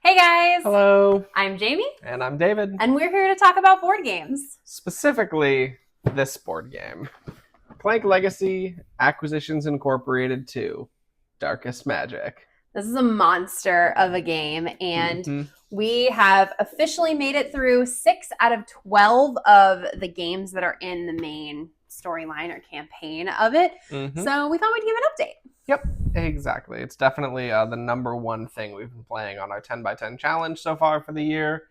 Hey guys! Hello, I'm Jamie, and I'm David. and we're here to talk about board games. Specifically, this board game Clank Legacy Acquisitions Incorporated 2 Darkest Magic. This is a monster of a game, and Mm-hmm. we have officially made it through 6 out of 12 of the games that are in the main storyline or campaign of it. Mm-hmm. So we thought we'd give an update. Yep, exactly. It's definitely the number one thing we've been playing on our 10x10 challenge so far for the year,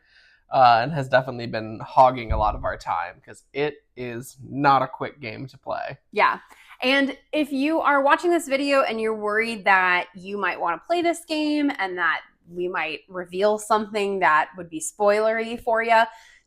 and has definitely been hogging a lot of our time because it is not a quick game to play. Yeah. And if you are watching this video and you're worried that you might want to play this game and that we might reveal something that would be spoilery for you,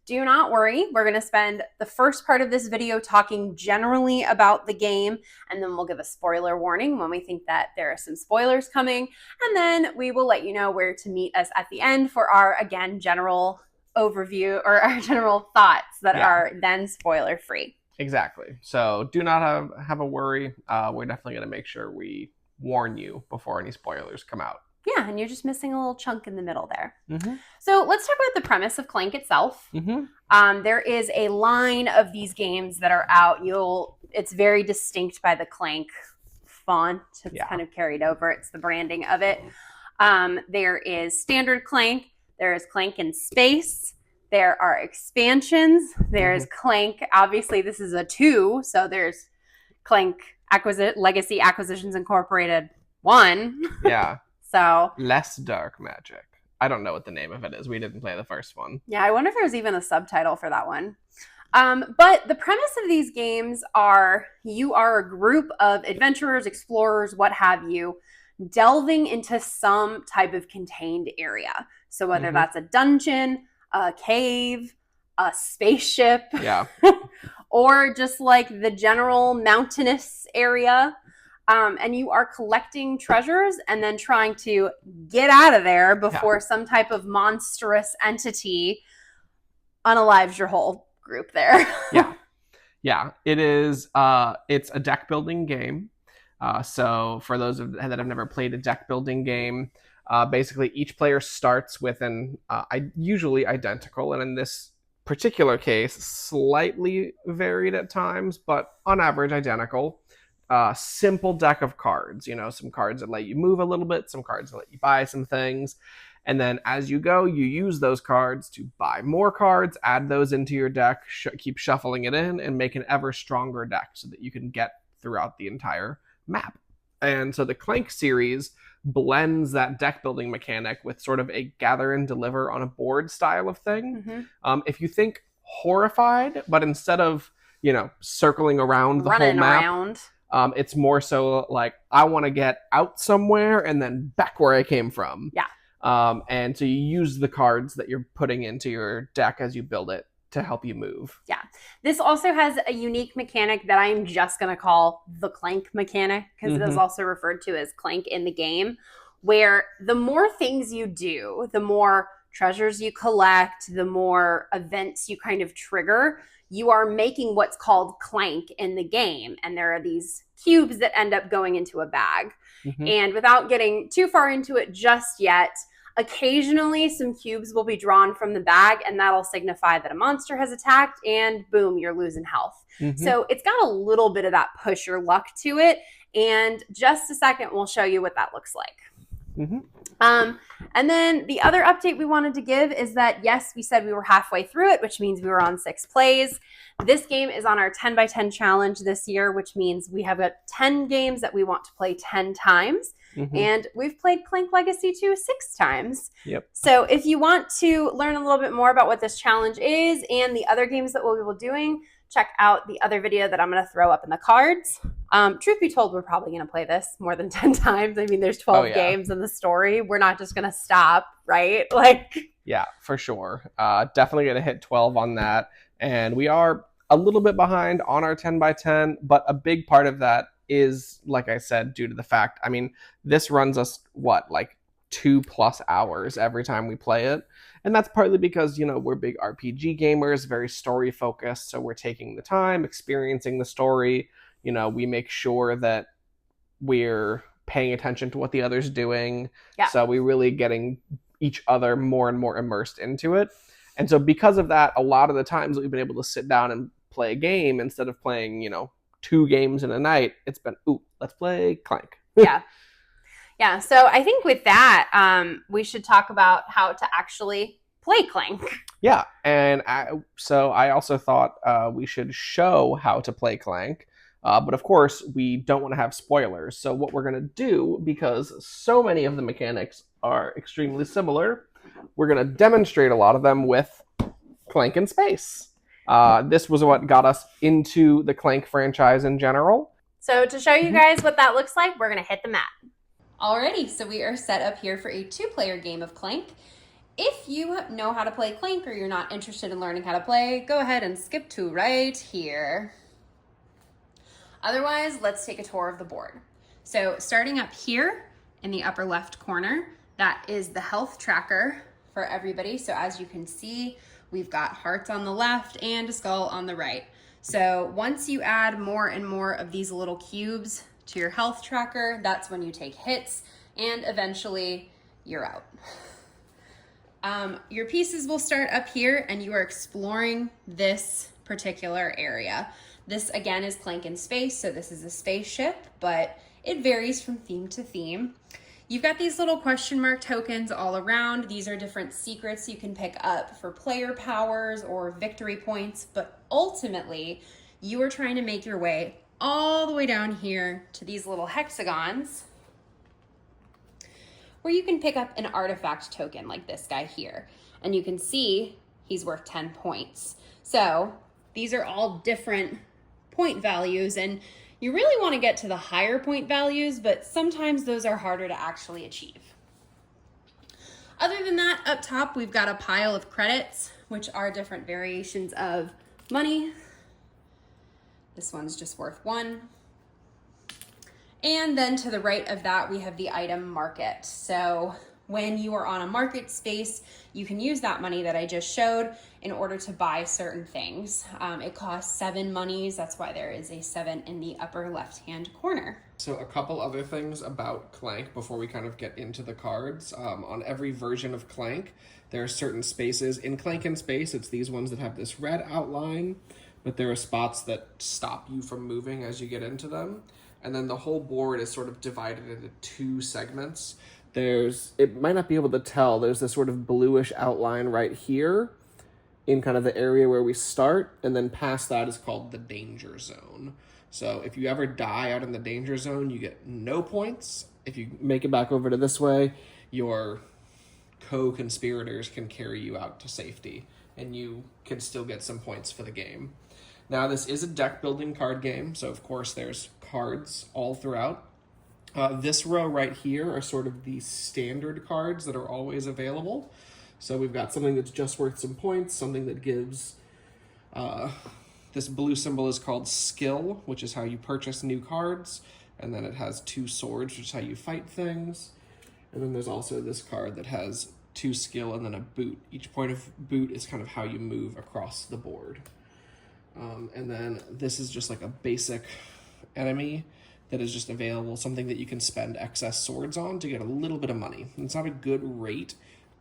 do not worry. We're going to spend the first part of this video talking generally about the game, and then we'll give a spoiler warning when we think that there are some spoilers coming, and then we will let you know where to meet us at the end for our, again, general overview or our general thoughts that are then spoiler free. Exactly. So do not have a worry. We're definitely going to make sure we warn you before any spoilers come out. Yeah, and you're just missing a little chunk in the middle there. Mm-hmm. So let's talk about the premise of Clank itself. Mm-hmm. There is a line of these games that are out. It's very distinct by the Clank font. It's kind of carried over. It's the branding of it. There is standard Clank. There is Clank in Space. There are expansions. There's Clank. Obviously, this is a 2, so there's Clank Legacy Acquisitions Incorporated 1. Yeah. So Less Dark Magic. I don't know what the name of it is. We didn't play the first one. Yeah, I wonder if there's even a subtitle for that one. But the premise of these games are you are a group of adventurers, explorers, what have you, delving into some type of contained area. So whether that's a dungeon, a cave, a spaceship, or just like the general mountainous area. And you are collecting treasures and then trying to get out of there before some type of monstrous entity unalives your whole group there. Yeah. It is. It's a deck building game. So for those that have never played a deck building game, basically each player starts with an usually identical, and in this particular case, slightly varied at times, but on average identical. Simple deck of cards, some cards that let you move a little bit, some cards that let you buy some things. And then as you go, you use those cards to buy more cards, add those into your deck, keep shuffling it in, and make an ever stronger deck so that you can get throughout the entire map. And so the Clank series blends that deck building mechanic with sort of a gather and deliver on a board style of thing. If you think Horrified, but instead of, circling around the whole map, it's more so like, I want to get out somewhere and then back where I came from. And so you use the cards that you're putting into your deck as you build it to help you move. This also has a unique mechanic that I'm just going to call the Clank mechanic, because it is also referred to as Clank in the game, where the more things you do, the more treasures you collect, the more events you kind of trigger, you are making what's called Clank in the game. And there are these cubes that end up going into a bag. And without getting too far into it just yet, occasionally some cubes will be drawn from the bag, and that'll signify that a monster has attacked, and boom, you're losing health. So it's got a little bit of that push your luck to it. And just a second, we'll show you what that looks like. And then the other update we wanted to give is that, yes, we said we were halfway through it, which means we were on 6 plays. This game is on our 10x10 challenge this year, which means we have got 10 games that we want to play 10 times. And we've played Clank Legacy 2 6 times. So if you want to learn a little bit more about what this challenge is and the other games that we'll be doing, check out the other video that I'm going to throw up in the cards. Truth be told, we're probably going to play this more than 10 times. I mean, there's 12 games in the story. We're not just going to stop, right? Yeah, for sure. Definitely going to hit 12 on that. And we are a little bit behind on our 10x10, but a big part of that is, like I said, due to the fact, this runs us, 2+ hours every time we play it. And that's partly because, we're big RPG gamers, very story focused. So we're taking the time, experiencing the story. We make sure that we're paying attention to what the other's doing. So we really getting each other more and more immersed into it. And so because of that, a lot of the times that we've been able to sit down and play a game instead of playing, 2 games in a night, it's been, ooh, let's play Clank. Yeah. Yeah. So I think with that, we should talk about how to actually play Clank. Yeah. And so I also thought we should show how to play Clank. But of course, we don't want to have spoilers. So what we're going to do, because so many of the mechanics are extremely similar, we're going to demonstrate a lot of them with Clank in Space. This was what got us into the Clank franchise in general. So to show you guys what that looks like, we're going to hit the mat. Alrighty, so we are set up here for a 2-player game of Clank. If you know how to play Clank or you're not interested in learning how to play, go ahead and skip to right here. Otherwise, let's take a tour of the board. So starting up here in the upper left corner, that is the health tracker for everybody. So as you can see, we've got hearts on the left and a skull on the right. So once you add more and more of these little cubes to your health tracker, that's when you take hits and eventually you're out. Your pieces will start up here and you are exploring this particular area. This again is Clank in Space, so this is a spaceship, but it varies from theme to theme. You've got these little question mark tokens all around. These are different secrets you can pick up for player powers or victory points, but ultimately you are trying to make your way all the way down here to these little hexagons where you can pick up an artifact token like this guy here. And you can see he's worth 10 points. So these are all different point values, and you really want to get to the higher point values, but sometimes those are harder to actually achieve. Other than that, up top, we've got a pile of credits, which are different variations of money. This one's just worth 1. And then to the right of that, we have the item market. So when you are on a market space, you can use that money that I just showed in order to buy certain things. It costs 7 monies. That's why there is a 7 in the upper left-hand corner. So a couple other things about Clank before we kind of get into the cards. On every version of Clank, there are certain spaces. In Clank in Space, it's these ones that have this red outline, but there are spots that stop you from moving as you get into them. And then the whole board is sort of divided into 2 segments. It might not be able to tell, there's this sort of bluish outline right here in kind of the area where we start, and then past that is called the danger zone. So if you ever die out in the danger zone, you get no points. If you make it back over to this way, your co-conspirators can carry you out to safety, and you can still get some points for the game. Now, this is a deck building card game, so of course there's cards all throughout. This row right here are sort of the standard cards that are always available. So we've got something that's just worth some points, something that gives, this blue symbol is called skill, which is how you purchase new cards. And then it has 2 swords, which is how you fight things. And then there's also this card that has 2 skill and then a boot. Each point of boot is kind of how you move across the board. And then this is just like a basic enemy that is just available, something that you can spend excess swords on to get a little bit of money. And it's not a good rate,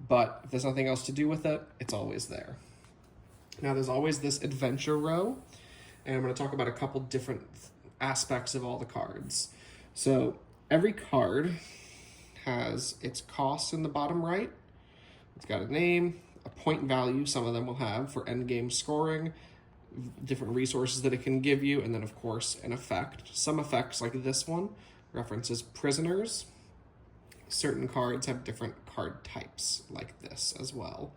but if there's nothing else to do with it, it's always there. Now there's always this adventure row, and I'm going to talk about a couple different aspects of all the cards. So every card has its cost in the bottom right. It's got a name, a point value, some of them will have for endgame scoring, different resources that it can give you, and then of course an effect. Some effects like this one references prisoners. Certain cards have different card types like this as well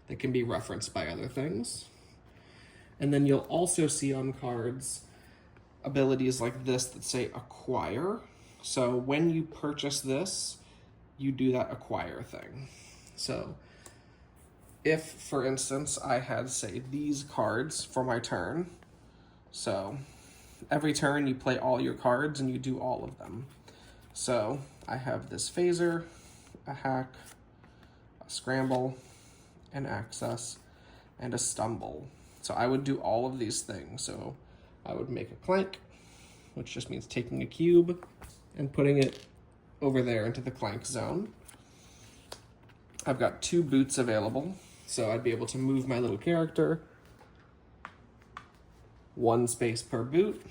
that can be referenced by other things. And then you'll also see on cards abilities like this that say acquire. So when you purchase this, you do that acquire thing. So if, for instance, I had, say, these cards for my turn, so every turn you play all your cards and you do all of them. So I have this phaser, a hack, a scramble, an access, and a stumble. So I would do all of these things. So I would make a clank, which just means taking a cube and putting it over there into the clank zone. I've got 2 boots available, so I'd be able to move my little character 1 space per boot.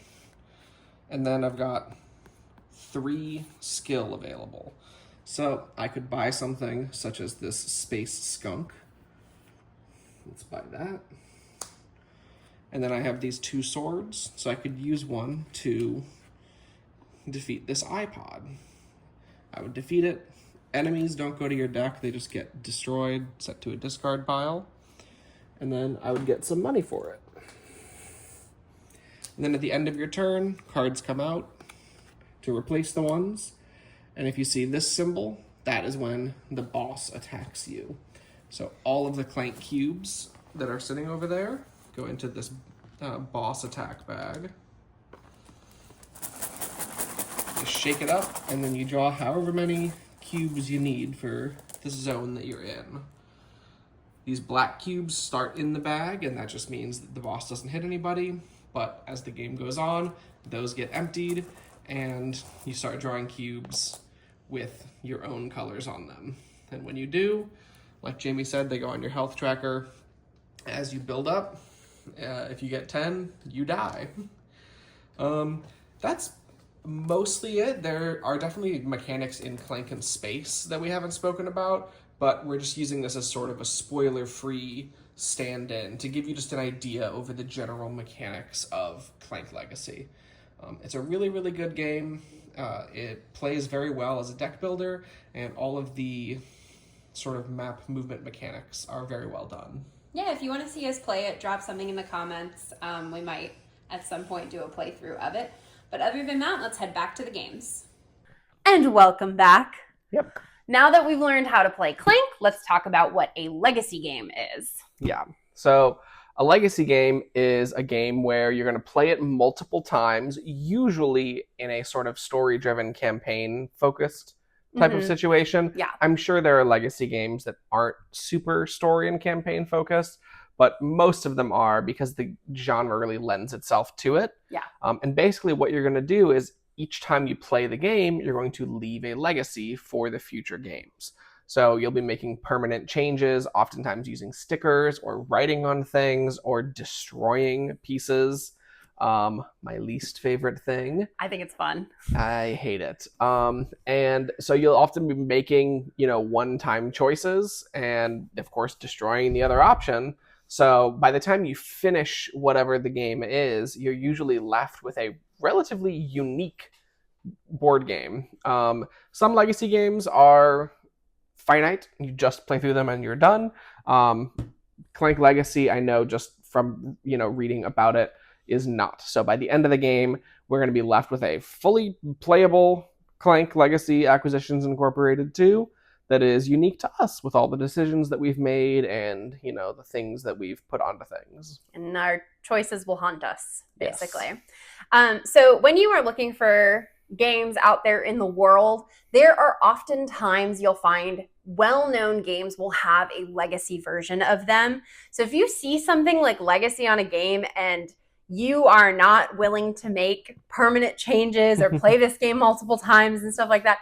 And then I've got 3 skill available. So I could buy something such as this space skunk. Let's buy that. And then I have these 2 swords, so I could use one to defeat this iPod. I would defeat it. Enemies don't go to your deck, they just get destroyed, set to a discard pile. And then I would get some money for it. And then at the end of your turn, cards come out to replace the ones. And if you see this symbol, that is when the boss attacks you. So all of the Clank cubes that are sitting over there go into this boss attack bag. Just shake it up, and then you draw however many cubes you need for the zone that you're in. These black cubes start in the bag, and that just means that the boss doesn't hit anybody. But as the game goes on, those get emptied, and you start drawing cubes with your own colors on them. And when you do, like Jamie said, they go on your health tracker. As you build up, if you get 10, you die. That's mostly it. There are definitely mechanics in Clank and Space that we haven't spoken about, but we're just using this as sort of a spoiler-free stand-in to give you just an idea over the general mechanics of Clank Legacy. It's a really, really good game. It plays very well as a deck builder, and all of the sort of map movement mechanics are very well done. Yeah, if you want to see us play it, drop something in the comments. We might at some point do a playthrough of it. But other than that, let's head back to the games. And welcome back. Yep. Now that we've learned how to play Clank, let's talk about what a legacy game is. Yeah. So a legacy game is a game where you're going to play it multiple times, usually in a sort of story-driven, campaign-focused type of situation. Yeah. I'm sure there are legacy games that aren't super story and campaign-focused, but most of them are because the genre really lends itself to it. Yeah. And basically what you're going to do is each time you play the game, you're going to leave a legacy for the future games. So you'll be making permanent changes, oftentimes using stickers or writing on things or destroying pieces. My least favorite thing. I think it's fun. I hate it. And so you'll often be making, one-time choices and, of course, destroying the other option. So by the time you finish whatever the game is, you're usually left with a relatively unique board game. Some legacy games are finite. You just play through them and you're done. Clank Legacy, I know just from reading about it, is not. So by the end of the game, we're going to be left with a fully playable Clank Legacy Acquisitions Incorporated 2 that is unique to us with all the decisions that we've made and, the things that we've put onto things. And our choices will haunt us, basically. Yes. So when you are looking for games out there in the world, there are often times you'll find well-known games will have a legacy version of them. So if you see something like legacy on a game and you are not willing to make permanent changes or play this game multiple times and stuff like that,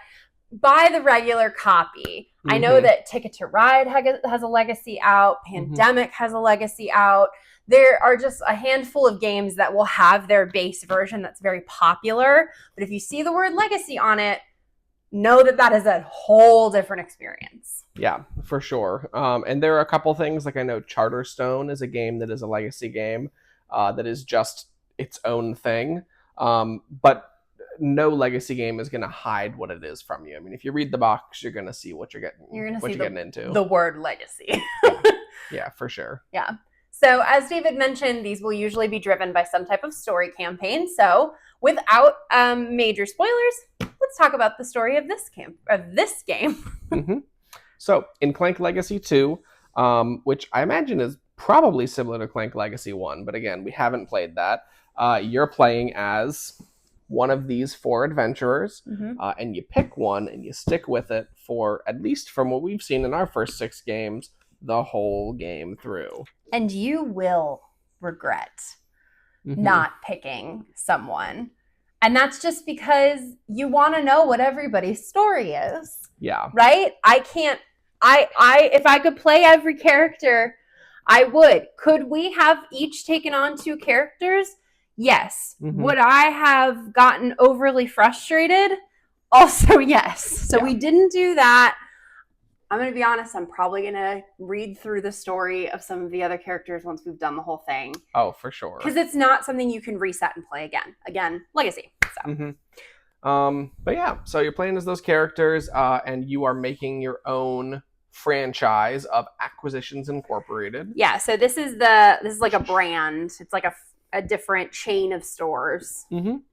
buy the regular copy. I know that Ticket to Ride has a legacy out. Pandemic has a legacy out. There are just a handful of games that will have their base version that's very popular. But if you see the word legacy on it, know that that is a whole different experience. Yeah, for sure. And there are a couple things, like I know Charterstone is a game that is a legacy game that is just its own thing. But no legacy game is going to hide what it is from you. I mean, if you read the box, you're going to see what you're getting. Getting into. The word legacy. Yeah, for sure. Yeah. So as David mentioned, these will usually be driven by some type of story campaign. So without major spoilers, let's talk about the story of this game. So in Clank Legacy 2, which I imagine is probably similar to Clank Legacy 1, but again, we haven't played that. You're playing as one of these 4 adventurers, and you pick one and you stick with it for, at least from what we've seen in our first 6 games, the whole game through. And you will regret not picking someone. And that's just because you want to know what everybody's story is. Yeah. Right? I can't If I could play every character, I would. Could we have each taken on 2 characters? Yes. Mm-hmm. Would I have gotten overly frustrated? Also, yes. So we didn't do that. I'm going to be honest, I'm probably going to read through the story of some of the other characters once we've done the whole thing. Oh, for sure. Because it's not something you can reset and play again. Again, Legacy. So. Mm-hmm. But yeah, so you're playing as those characters, and you are making your own franchise of Acquisitions Incorporated. Yeah, so this is like a brand. It's like a different chain of stores,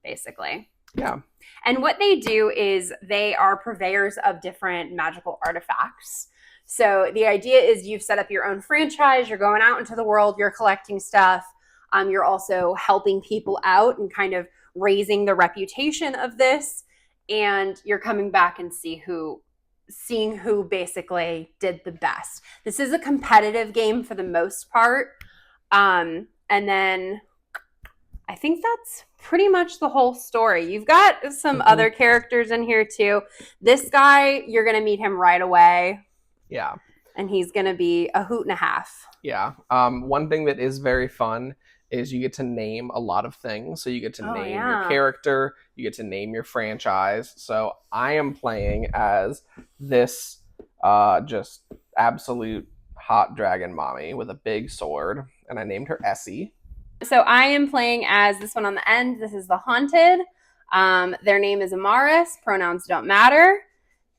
basically. Yeah. And what they do is they are purveyors of different magical artifacts. So the idea is you've set up your own franchise, you're going out into the world, you're collecting stuff. You're also helping people out and kind of raising the reputation of this. And you're coming back and seeing who basically did the best. This is a competitive game for the most part. And then I think that's pretty much the whole story. You've got some other characters in here too. This guy, you're going to meet him right away. Yeah. And he's going to be a hoot and a half. Yeah. One thing that is very fun is you get to name a lot of things. So you get to name your character, you get to name your franchise. So I am playing as this just absolute hot dragon mommy with a big sword, and I named her Essie. So I am playing as this one on the end. This is the Haunted. Their name is Amaris. Pronouns don't matter.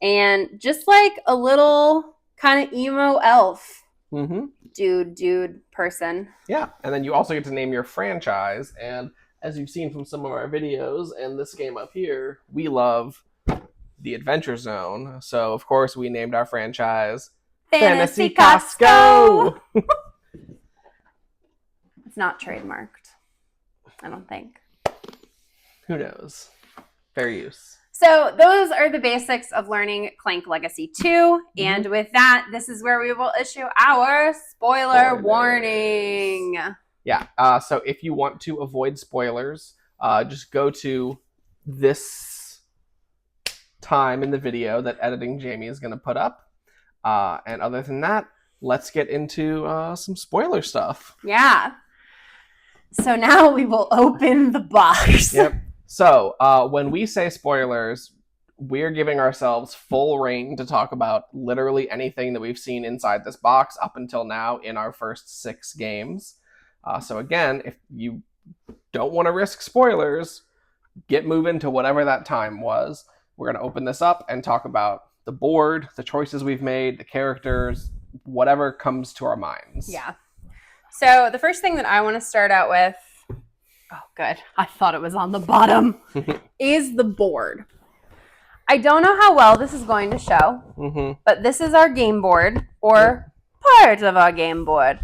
And just like a little kind of emo elf. Dude person. Yeah, and then you also get to name your franchise. And as you've seen from some of our videos and this game up here, we love the Adventure Zone. So, of course, we named our franchise Fantasy Costco. It's not trademarked, I don't think. Who knows? Fair use. So those are the basics of learning Clank Legacy 2. And with that, this is where we will issue our spoiler warning. Yeah, so if you want to avoid spoilers, just go to this time in the video that Editing Jamie is going to put up. And other than that, let's get into some spoiler stuff. Yeah. So now we will open the box. Yep. So when we say spoilers, we're giving ourselves full reign to talk about literally anything that we've seen inside this box up until now in our first 6 games. So again, if you don't want to risk spoilers, get moving to whatever that time was. We're going to open this up and talk about the board, the choices we've made, the characters, whatever comes to our minds. Yeah. So the first thing that I want to start out with, oh good, I thought it was on the bottom, is the board. I don't know how well this is going to show, but this is our game board, or part of our game board.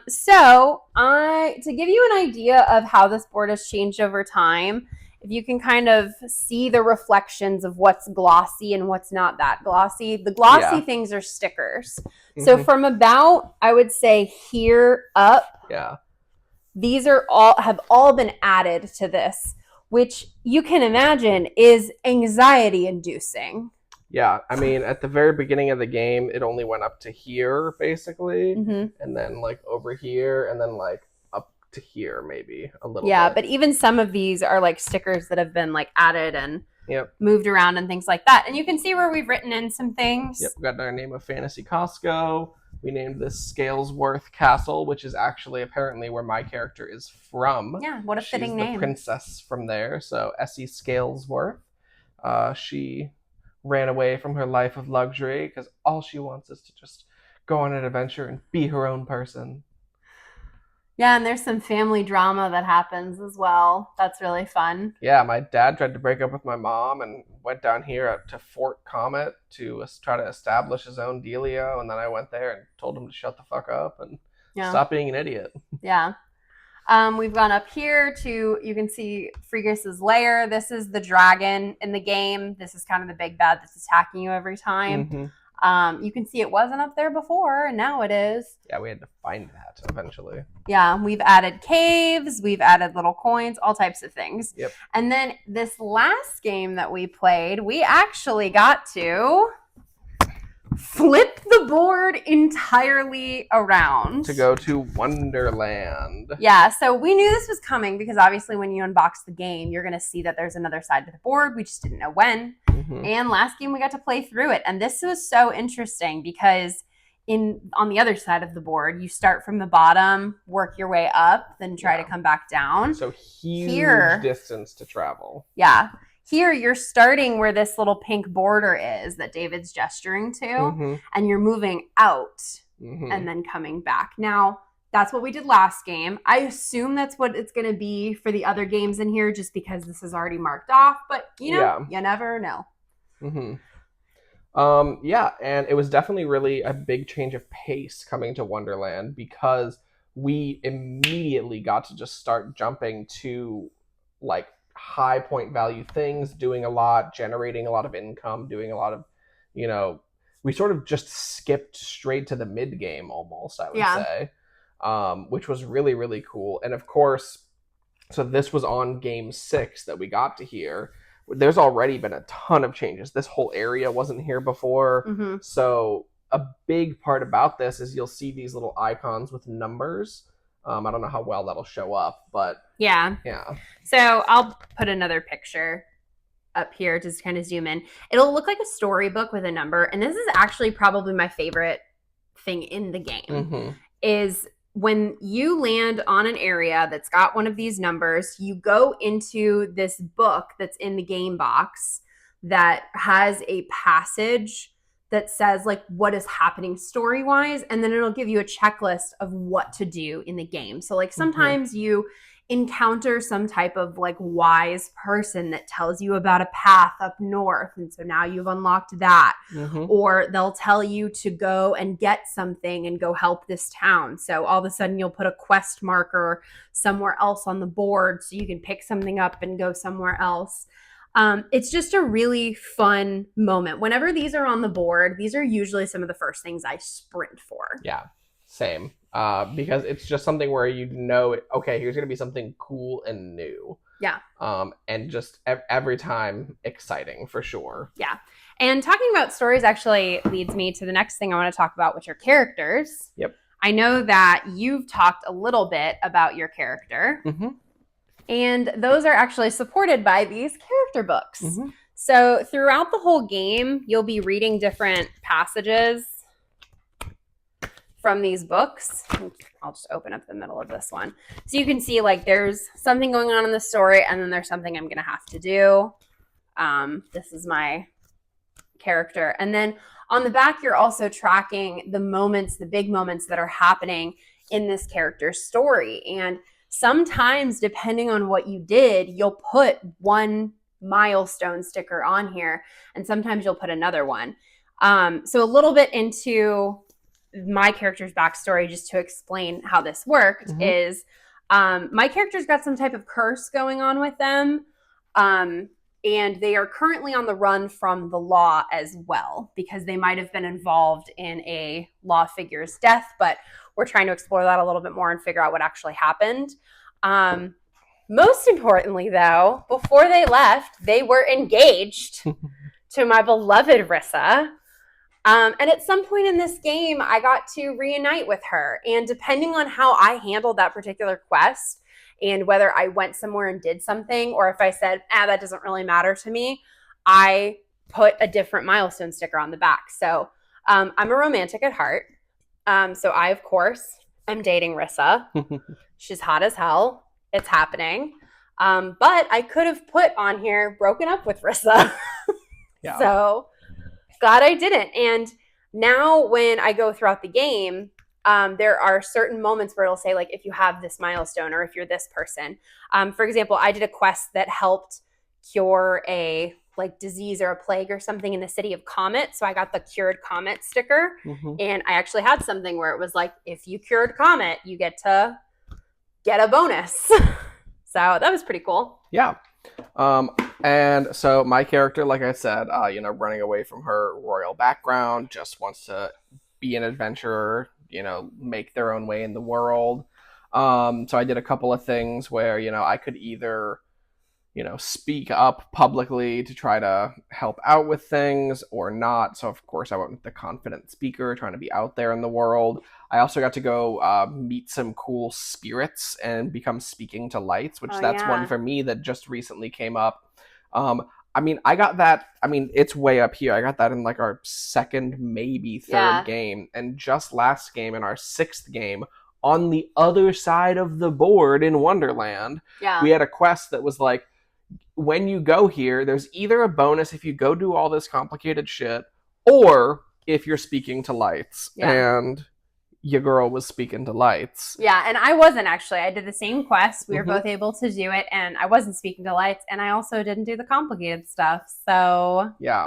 So to give you an idea of how this board has changed over time, if you can kind of see the reflections of what's glossy and what's not that glossy. The glossy things are stickers. So from about, I would say here up, these are have all been added to this, which you can imagine is anxiety inducing. Yeah, I mean, at the very beginning of the game, it only went up to here, basically, and then like over here, and then like up to here, maybe a little bit. Yeah, but even some of these are like stickers that have been like added and moved around and things like that. And you can see where we've written in some things. Yep, we got our name of Fantasy Costco. We named this Scalesworth Castle, which is actually apparently where my character is from. Yeah, what a fitting name. She's the princess from there, so Essie Scalesworth. She ran away from her life of luxury because all she wants is to just go on an adventure and be her own person. Yeah, and there's some family drama that happens as well. That's really fun. Yeah, my dad tried to break up with my mom and went down here to Fort Comet to try to establish his own dealio, and then I went there and told him to shut the fuck up and stop being an idiot. Yeah. We've gone up here to, you can see Frigus's lair. This is the dragon in the game. This is kind of the big bad that's attacking you every time. You can see it wasn't up there before, and now it is. Yeah, we had to find that eventually. Yeah, we've added caves, we've added little coins, all types of things. Yep. And then this last game that we played, we actually got to flip the board entirely around to go to Wonderland. Yeah, so we knew this was coming because obviously when you unbox the game, you're going to see that there's another side to the board. We just didn't know when. Mm-hmm. And last game we got to play through it. And this was so interesting because on the other side of the board, you start from the bottom, work your way up, then try to come back down. So huge distance to travel. Yeah. Here, you're starting where this little pink border is that David's gesturing to, and you're moving out and then coming back. Now, that's what we did last game. I assume that's what it's going to be for the other games in here just because this is already marked off. But, you never know. Yeah, and it was definitely really a big change of pace coming to Wonderland because we immediately got to just start jumping to, like, high point value things, doing a lot, generating a lot of income, doing a lot of, we sort of just skipped straight to the mid game almost, I would say, which was really, really cool. And of course, so this was on game 6 that we got to here. There's already been a ton of changes. This whole area wasn't here before. So a big part about this is you'll see these little icons with numbers. I don't know how well that'll show up, but yeah. So I'll put another picture up here to kind of zoom in. It'll look like a storybook with a number, and this is actually probably my favorite thing in the game. Is when you land on an area that's got one of these numbers, you go into this book that's in the game box that has a passage that says like what is happening story-wise, and then it'll give you a checklist of what to do in the game. So like sometimes you encounter some type of like wise person that tells you about a path up north, and so now you've unlocked that. Or they'll tell you to go and get something and go help this town, so all of a sudden you'll put a quest marker somewhere else on the board so you can pick something up and go somewhere else. It's just a really fun moment. Whenever these are on the board, these are usually some of the first things I sprint for. Yeah, same. Because it's just something where okay, here's going to be something cool and new. Yeah. And just every time exciting for sure. Yeah. And talking about stories actually leads me to the next thing I want to talk about, which are characters. Yep. I know that you've talked a little bit about your character. And those are actually supported by these character books. So throughout the whole game, you'll be reading different passages from these books. I'll just open up the middle of this one. So you can see like there's something going on in the story, and then there's something I'm going to have to do. This is my character. And then on the back, you're also tracking the moments, the big moments that are happening in this character's story. And sometimes, depending on what you did, you'll put one milestone sticker on here, and sometimes you'll put another one. So a little bit into my character's backstory, just to explain how this worked, is my character's got some type of curse going on with them, and they are currently on the run from the law as well, because they might have been involved in a law figure's death, but we're trying to explore that a little bit more and figure out what actually happened. Most importantly, though, before they left, they were engaged to my beloved Rissa. And at some point in this game, I got to reunite with her. And depending on how I handled that particular quest and whether I went somewhere and did something, or if I said, that doesn't really matter to me, I put a different milestone sticker on the back. So I'm a romantic at heart. So I, of course, am dating Rissa. She's hot as hell. It's happening. But I could have put on here, broken up with Rissa. Yeah. So glad I didn't. And now when I go throughout the game, there are certain moments where it'll say, like, if you have this milestone or if you're this person. For example, I did a quest that helped cure a disease or a plague or something in the city of Comet. So I got the cured Comet sticker. And I actually had something where it was like, if you cured Comet, you get to get a bonus. So that was pretty cool. Yeah. And so my character, like I said, running away from her royal background, just wants to be an adventurer, make their own way in the world. So I did a couple of things where, I could either, speak up publicly to try to help out with things or not. So of course I went with the confident speaker, trying to be out there in the world. I also got to go meet some cool spirits and become speaking to lights, which that's one for me that just recently came up. I got that. It's way up here. I got that in like our second, maybe third game. And just last game, in our sixth game, on the other side of the board in Wonderland, we had a quest that was like, when you go here, there's either a bonus if you go do all this complicated shit, or if you're speaking to lights. And your girl was speaking to lights. Yeah, and I wasn't actually. I did the same quest. We were both able to do it, and I wasn't speaking to lights, and I also didn't do the complicated stuff, so... Yeah,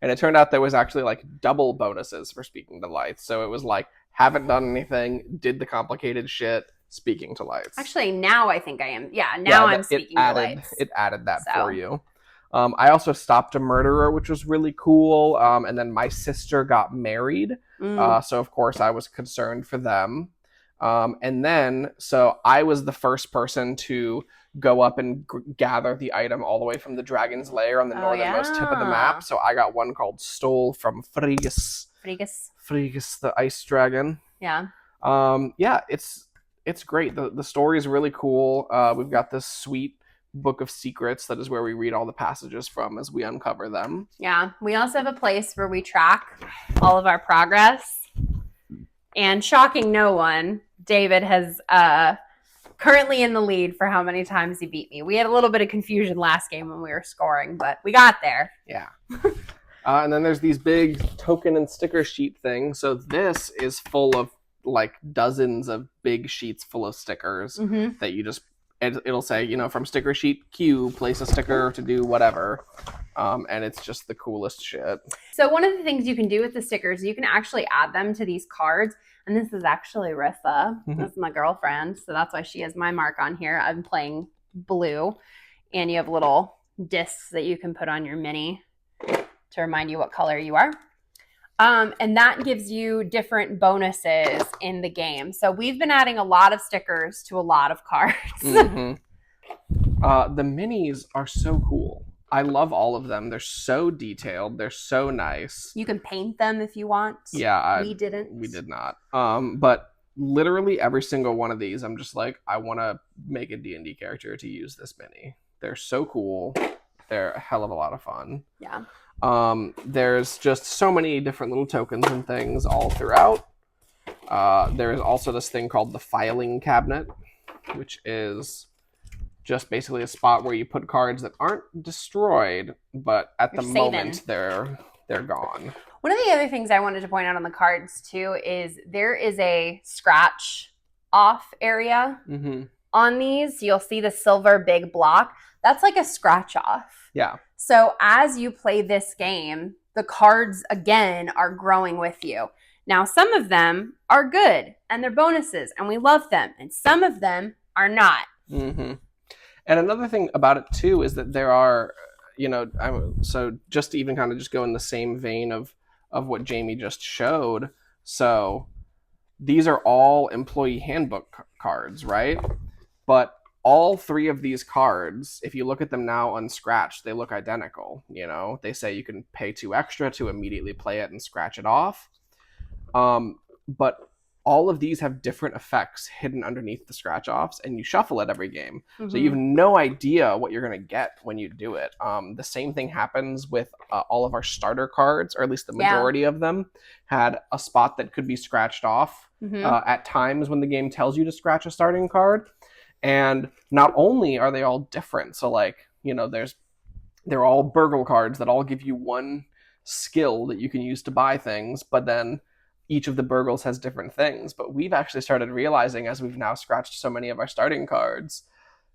and it turned out there was actually, like, double bonuses for speaking to lights. So it was like, haven't done anything, did the complicated shit, speaking to lights. Actually, now I think I am. Yeah, now I'm speaking to lights. It added that for you. I also stopped a murderer, which was really cool. And then my sister got married. So, of course, I was concerned for them. And then, so I was the first person to go up and gather the item all the way from the dragon's lair on the northernmost tip of the map. So I got one called Stole from Frigis. Frigis, the ice dragon. Yeah. It's great. The story is really cool. We've got this sweet book of secrets that is where we read all the passages from as we uncover them. Yeah. We also have a place where we track all of our progress. And shocking no one, David has currently in the lead for how many times he beat me. We had a little bit of confusion last game when we were scoring, but we got there. Yeah. And then there's these big token and sticker sheet things. So this is full of like dozens of big sheets full of stickers that you just, it'll say, from sticker sheet Q, place a sticker to do whatever. And it's just the coolest shit. So one of the things you can do with the stickers, you can actually add them to these cards. And this is actually Rissa. That's my girlfriend. So that's why she has my mark on here. I'm playing blue. And you have little discs that you can put on your mini to remind you what color you are. And that gives you different bonuses in the game. So we've been adding a lot of stickers to a lot of cards. The minis are so cool. I love all of them. They're so detailed. They're so nice. You can paint them if you want. Yeah. We didn't. We did not. But literally every single one of these, I'm just like, I want to make a D&D character to use this mini. They're so cool. They're a hell of a lot of fun. Yeah. There's just so many different little tokens and things all throughout. There's also this thing called the filing cabinet, which is just basically a spot where you put cards that aren't destroyed, but at the moment they're gone. One of the other things I wanted to point out on the cards too is there is a scratch off area on these. You'll see the silver big block. That's like a scratch off. Yeah. So as you play this game, the cards, again, are growing with you. Now, some of them are good, and they're bonuses, and we love them. And some of them are not. And another thing about it, too, is that there are, so just to even kind of just go in the same vein of what Jamie just showed. So these are all employee handbook cards, right? But all three of these cards, if you look at them now unscratched, they look identical. They say you can pay 2 extra to immediately play it and scratch it off. But all of these have different effects hidden underneath the scratch offs, and you shuffle it every game. So you have no idea what you're going to get when you do it. The same thing happens with all of our starter cards, or at least the majority of them had a spot that could be scratched off at times when the game tells you to scratch a starting card. And not only are they all different, so they're all burgle cards that all give you one skill that you can use to buy things, but then each of the burgles has different things. But we've actually started realizing, as we've now scratched so many of our starting cards,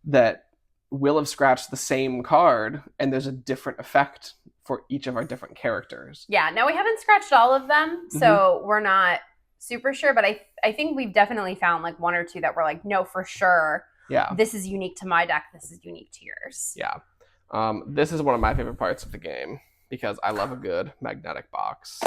that we'll have scratched the same card and there's a different effect for each of our different characters. Yeah, now we haven't scratched all of them, so we're not super sure, but I think we've definitely found like 1 or 2 that we're like, no, for sure. Yeah. This is unique to my deck. This is unique to yours. Yeah. This is one of my favorite parts of the game because I love a good magnetic box.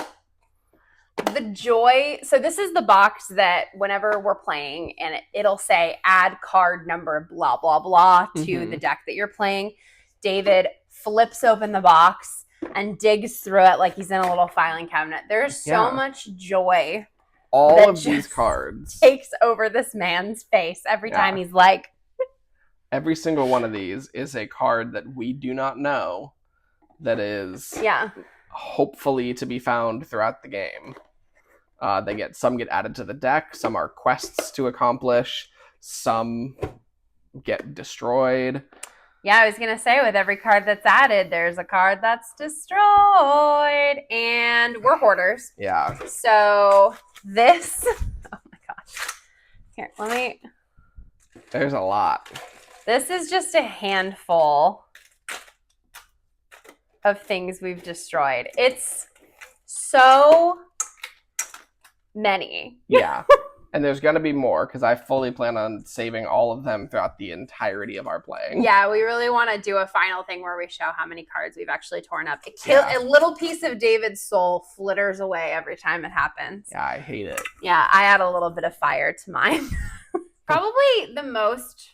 The joy. So this is the box that whenever we're playing and it'll say add card number blah, blah, blah to the deck that you're playing. David flips open the box and digs through it like he's in a little filing cabinet. There's so much joy. All of these cards takes over this man's face every time he's like. Every single one of these is a card that we do not know that is hopefully to be found throughout the game. Some get added to the deck, some are quests to accomplish, some get destroyed. Yeah, I was going to say, with every card that's added, there's a card that's destroyed, and we're hoarders. Yeah. So this, oh my gosh. Here, let me. There's a lot. This is just a handful of things we've destroyed. It's so many. Yeah. And there's going to be more, because I fully plan on saving all of them throughout the entirety of our playing. Yeah, we really want to do a final thing where we show how many cards we've actually torn up. A little piece of David's soul flitters away every time it happens. Yeah, I hate it. Yeah, I add a little bit of fire to mine. Probably the most,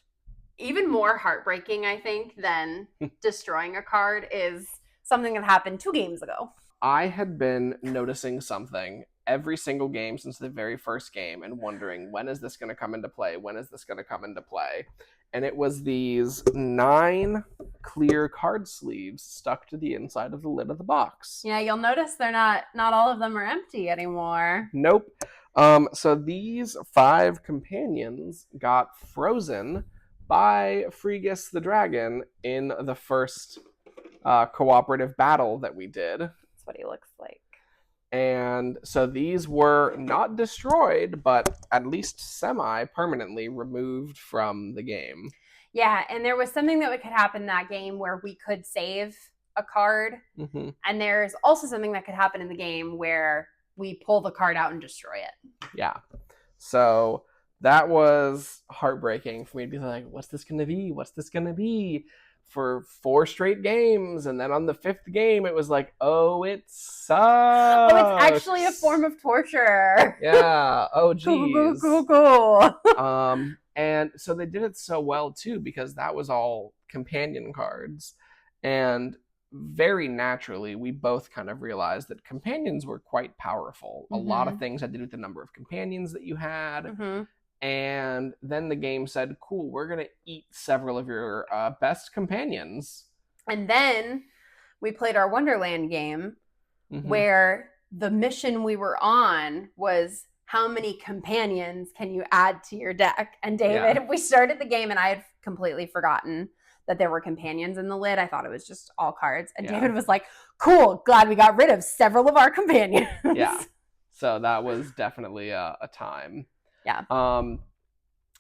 even more heartbreaking, I think, than destroying a card is something that happened 2 games ago. I had been noticing something every single game since the very first game and wondering, when is this going to come into play? When is this going to come into play? And it was these 9 clear card sleeves stuck to the inside of the lid of the box. Yeah, you'll notice they're not all of them are empty anymore. Nope. So these 5 companions got frozen by Fregus the Dragon in the first cooperative battle that we did. That's what he looks like. And so these were not destroyed, but at least semi-permanently removed from the game. Yeah, and there was something that could happen in that game where we could save a card. Mm-hmm. And there's also something that could happen in the game where we pull the card out and destroy it. Yeah. So that was heartbreaking for me to be like, what's this going to be? What's this going to be? For 4 straight games, and then on the 5th game it was like, oh, it sucks. Oh, it's actually a form of torture. Yeah. Oh, geez. Cool. And so they did it so well too, because that was all companion cards, and very naturally we both kind of realized that companions were quite powerful. Mm-hmm. A lot of things had to do with the number of companions that you had. Mm-hmm. And then the game said, cool, we're going to eat several of your best companions. And then we played our Wonderland game, where the mission we were on was, how many companions can you add to your deck? And David, we started the game and I had completely forgotten that there were companions in the lid. I thought it was just all cards. And David was like, cool, glad we got rid of several of our companions. Yeah. So that was definitely a time. Yeah.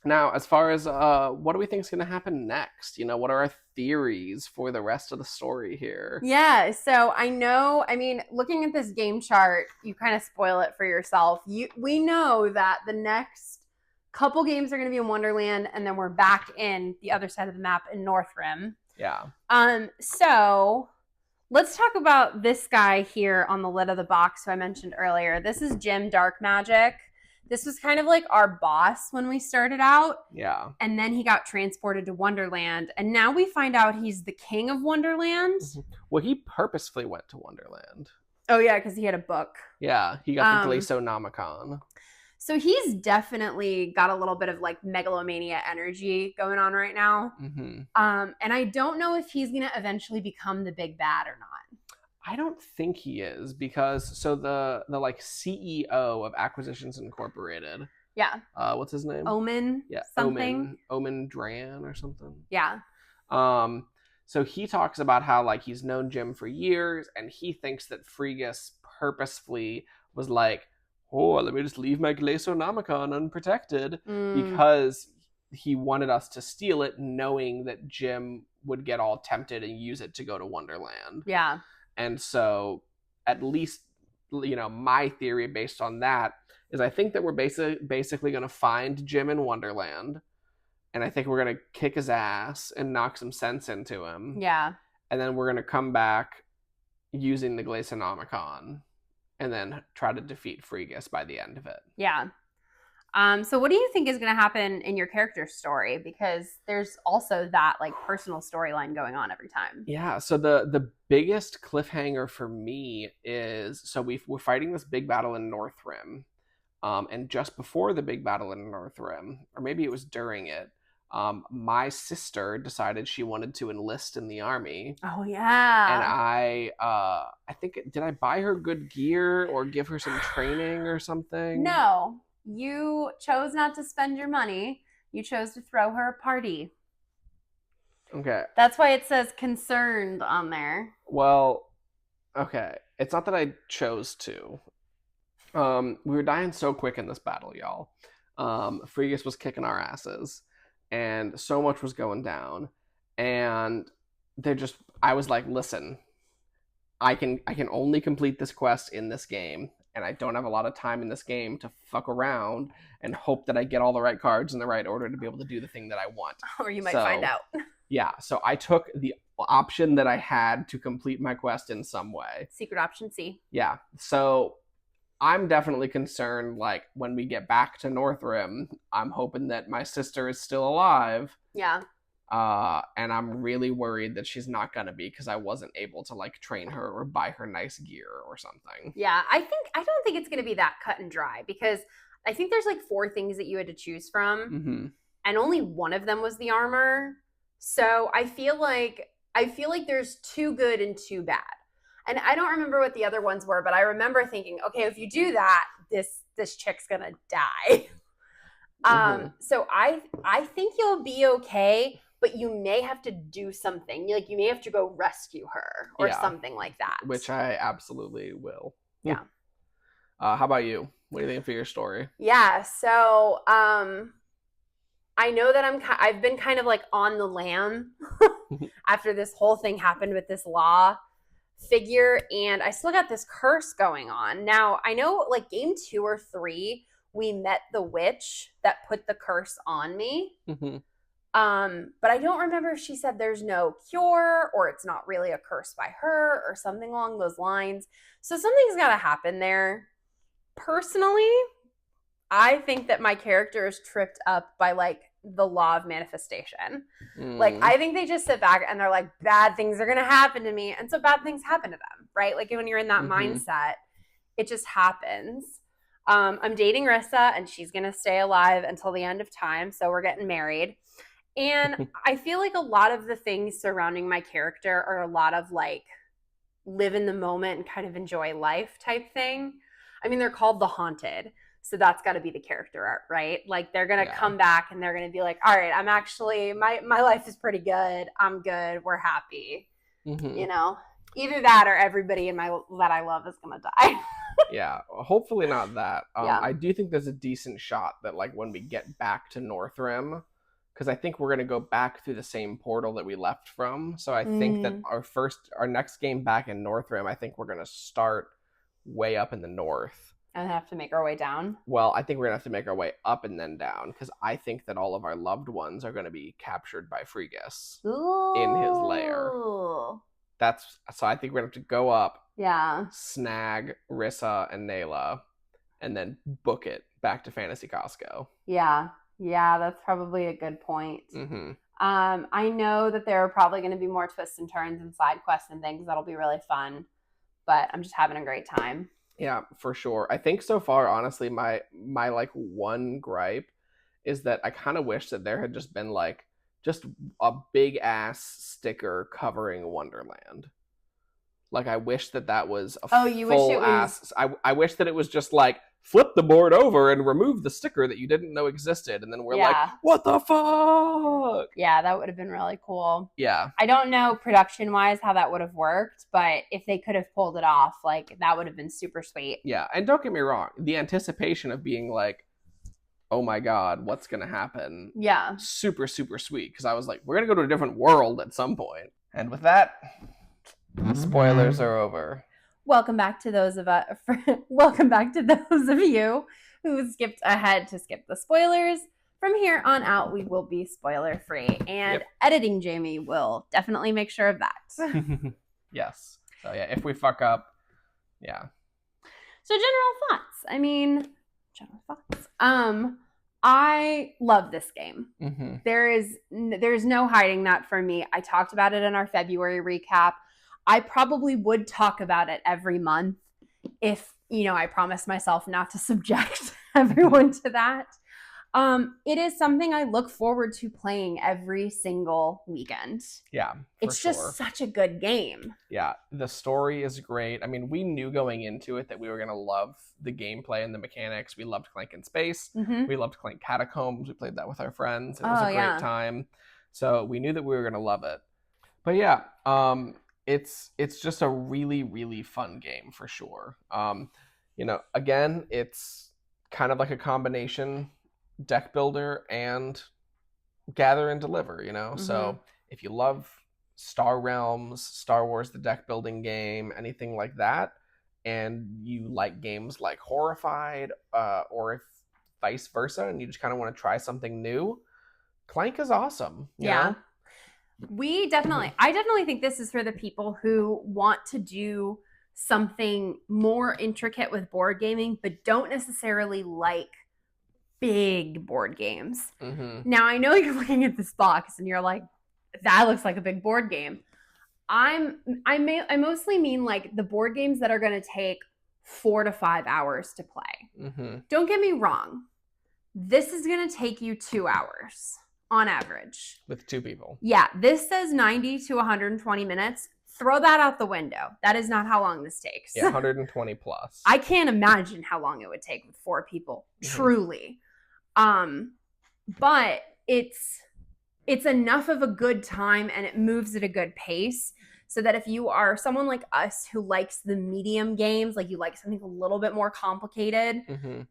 Now, as far as what do we think is going to happen next? You know, what are our theories for the rest of the story here? Yeah. So looking at this game chart, you kind of spoil it for yourself. We know that the next couple games are going to be in Wonderland, and then we're back in the other side of the map in North Rim. Yeah. So let's talk about this guy here on the lid of the box who I mentioned earlier. This is Jim Dark Magic. This was kind of like our boss when we started out. Yeah. And then he got transported to Wonderland. And now we find out he's the king of Wonderland. Mm-hmm. Well, he purposefully went to Wonderland. Oh, yeah, because he had a book. Yeah, he got the Glaceonomicon. So he's definitely got a little bit of like megalomania energy going on right now. Mm-hmm. And I don't know if he's going to eventually become the big bad or not. I don't think he is, because the like CEO of Acquisitions Incorporated. Yeah. What's his name? Omen. Yeah. Something. Omen Dran or something. Yeah. So he talks about how like he's known Jim for years, and he thinks that Fregus purposefully was like, oh, let me just leave my Glaceonomicon unprotected, because he wanted us to steal it, knowing that Jim would get all tempted and use it to go to Wonderland. Yeah. And so, at least, you know, my theory based on that is I think that we're basically going to find Jim in Wonderland, and I think we're going to kick his ass and knock some sense into him. Yeah. And then we're going to come back using the Glaceonomicon, and then try to defeat Fregus by the end of it. Yeah. So what do you think is going to happen in your character's story? Because there's also that like personal storyline going on every time. Yeah, so the biggest cliffhanger for me is so we're fighting this big battle in Northrym, and just before the big battle in Northrym, or maybe it was during it, my sister decided she wanted to enlist in the army, Oh and yeah. I think did I buy her good gear or give her some training or something? No, you chose not to spend your money. You chose to throw her a party. Okay, That's why it says concerned on there. well, okay, it's not that I chose to. We were dying so quick in this battle, y'all. Fregus was kicking our asses, and so much was going down. And I was like, listen, I can only complete this quest in this game, and I don't have a lot of time in this game to fuck around and hope that I get all the right cards in the right order to be able to do the thing that I want. Or you might find out. Yeah, so I took the option that I had to complete my quest in some way. Secret option C. Yeah, so I'm definitely concerned, like, when we get back to Northrym, I'm hoping that my sister is still alive. Yeah. And I'm really worried that she's not gonna be because I wasn't able to, like, train her or buy her nice gear or something. Yeah, I don't think it's going to be that cut and dry because I think there's like 4 things that you had to choose from, Mm-hmm. and only one of them was the armor. So I feel like there's 2 good and 2 bad. And I don't remember what the other ones were, but I remember thinking, okay, if you do that, this chick's gonna die. Mm-hmm. So I think you'll be okay, but you may have to do something. Like you may have to go rescue her or Yeah. something like that. Which I absolutely will. Yeah. How about you? What do you think for your story? Yeah. So I know that I've been kind of like on the lam after this whole thing happened with this law figure, and I still got this curse going on. Now, I know like game 2 or 3, we met the witch that put the curse on me. Mm-hmm. But I don't remember if she said there's no cure or it's not really a curse by her or something along those lines. So something's got to happen there. Personally, I think that my character is tripped up by like the law of manifestation. Like I think they just sit back and they're like, bad things are gonna happen to me, and so bad things happen to them, right? Like when you're in that mindset, it just happens. I'm dating Rissa, and she's gonna stay alive until the end of time, so we're getting married. And I feel like a lot of the things surrounding my character are a lot of like live in the moment and kind of enjoy life type thing. I mean, they're called the Haunted. So that's got to be the character art, right? Like they're going to come back and they're going to be like, all right, I'm actually, my life is pretty good. I'm good. We're happy. Mm-hmm. You know, either that or everybody that I love is going to die. Yeah, hopefully not that. Yeah. I do think there's a decent shot that like when we get back to Northrym, because I think we're going to go back through the same portal that we left from. So I think that our next game back in Northrym, I think we're going to start way up in the north. And have to make our way down? Well, I think we're going to have to make our way up and then down, because I think that all of our loved ones are going to be captured by Fregus in his lair. So I think we're going to have to go up, snag Rissa and Nayla, and then book it back to Fantasy Costco. Yeah, that's probably a good point. Mm-hmm. I know that there are probably going to be more twists and turns and side quests and things that'll be really fun, but I'm just having a great time. Yeah, for sure. I think so far, honestly, my like one gripe is that I kind of wish that there had just been like just a big ass sticker covering Wonderland. Like I wish that was a full ass. I wish that it was just like flip the board over and remove the sticker that you didn't know existed, and then we're like, what the fuck? Yeah, that would have been really cool. Yeah. I don't know production wise how that would have worked, but if they could have pulled it off, like that would have been super sweet. Yeah, and don't get me wrong, the anticipation of being like, oh my god, what's gonna happen? Yeah. Super, super sweet, because I was like, we're gonna go to a different world at some point. And with that, spoilers are over. Welcome back to those of you who skipped ahead to skip the spoilers. From here on out, we will be spoiler free, and editing Jamie will definitely make sure of that. Yes. So yeah, if we fuck up, yeah. So general thoughts. I love this game. Mm-hmm. There's no hiding that from me. I talked about it in our February recap. I probably would talk about it every month if, I promised myself not to subject everyone to that. It is something I look forward to playing every single weekend. Yeah, it's just such a good game. Yeah, the story is great. I mean, we knew going into it that we were going to love the gameplay and the mechanics. We loved Clank in Space. Mm-hmm. We loved Clank Catacombs. We played that with our friends. It was a great time. So we knew that we were going to love it. But yeah, it's just a really, really fun game for sure. Again, it's kind of like a combination deck builder and gather and deliver, Mm-hmm. So if you love Star Realms, Star Wars, the deck building game, anything like that, and you like games like Horrified, or if vice versa, and you just kind of want to try something new, Clank is awesome. You know? I definitely think this is for the people who want to do something more intricate with board gaming, but don't necessarily like big board games. Mm-hmm. Now, I know you're looking at this box and you're like, that looks like a big board game. I mostly mean like the board games that are going to take 4 to 5 hours to play. Mm-hmm. Don't get me wrong. This is going to take you 2 hours on average. With 2 people. Yeah, this says 90 to 120 minutes. Throw that out the window. That is not how long this takes. Yeah, 120 plus. I can't imagine how long it would take with 4 people, truly. But it's enough of a good time and it moves at a good pace so that if you are someone like us who likes the medium games, like you like something a little bit more complicated,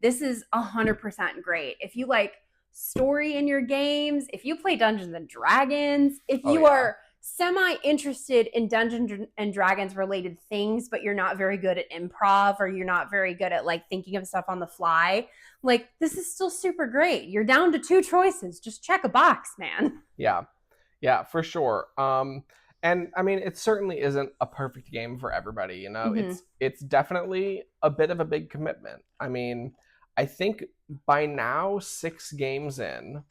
this is 100% great. If you like story in your games, if you play Dungeons and Dragons, if you are semi-interested in Dungeons and Dragons related things, but you're not very good at improv or you're not very good at like thinking of stuff on the fly, like this is still super great. You're down to 2 choices. Just check a box, man. Yeah, for sure. And I mean, it certainly isn't a perfect game for everybody. It's definitely a bit of a big commitment. I mean, I think by now 6 games in,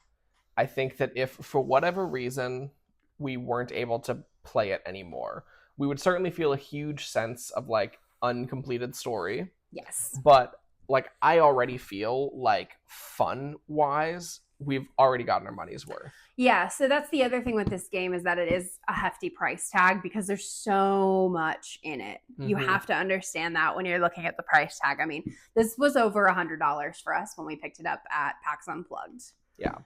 I think that if for whatever reason we weren't able to play it anymore, we would certainly feel a huge sense of like uncompleted story. Yes. But like I already feel like fun wise, we've already gotten our money's worth. Yeah, so that's the other thing with this game is that it is a hefty price tag because there's so much in it. Mm-hmm. You have to understand that when you're looking at the price tag. I mean, this was over $100 for us when we picked it up at PAX Unplugged. Yeah.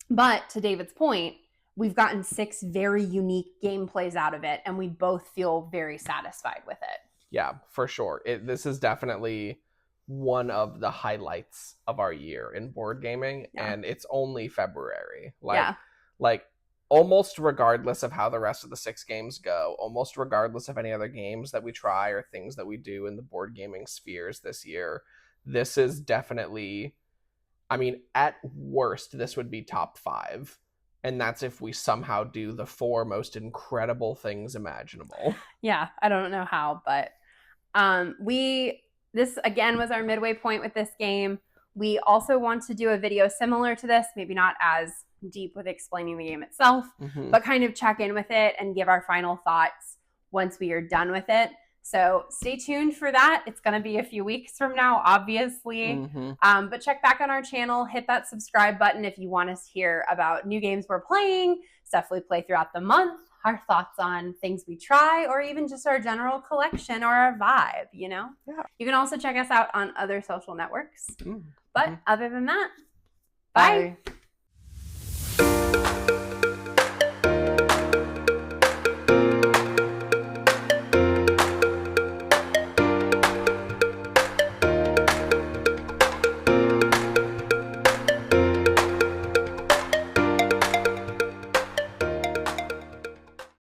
But to David's point, we've gotten 6 very unique gameplays out of it, and we both feel very satisfied with it. Yeah, for sure. This is definitely one of the highlights of our year in board gaming, and it's only February. Like almost regardless of how the rest of the 6 games go, almost regardless of any other games that we try or things that we do in the board gaming spheres this year, this is definitely, I mean, at worst, this would be top 5. And that's if we somehow do the 4 most incredible things imaginable. Yeah, I don't know how, but this again was our midway point with this game. We also want to do a video similar to this, maybe not as deep with explaining the game itself, but kind of check in with it and give our final thoughts once we are done with it. So stay tuned for that. It's going to be a few weeks from now, obviously. But check back on our channel, hit that subscribe button if you want us to hear about new games we're playing, stuff we play throughout the month, our thoughts on things we try, or even just our general collection or our vibe, Yeah. You can also check us out on other social networks. But other than that, bye.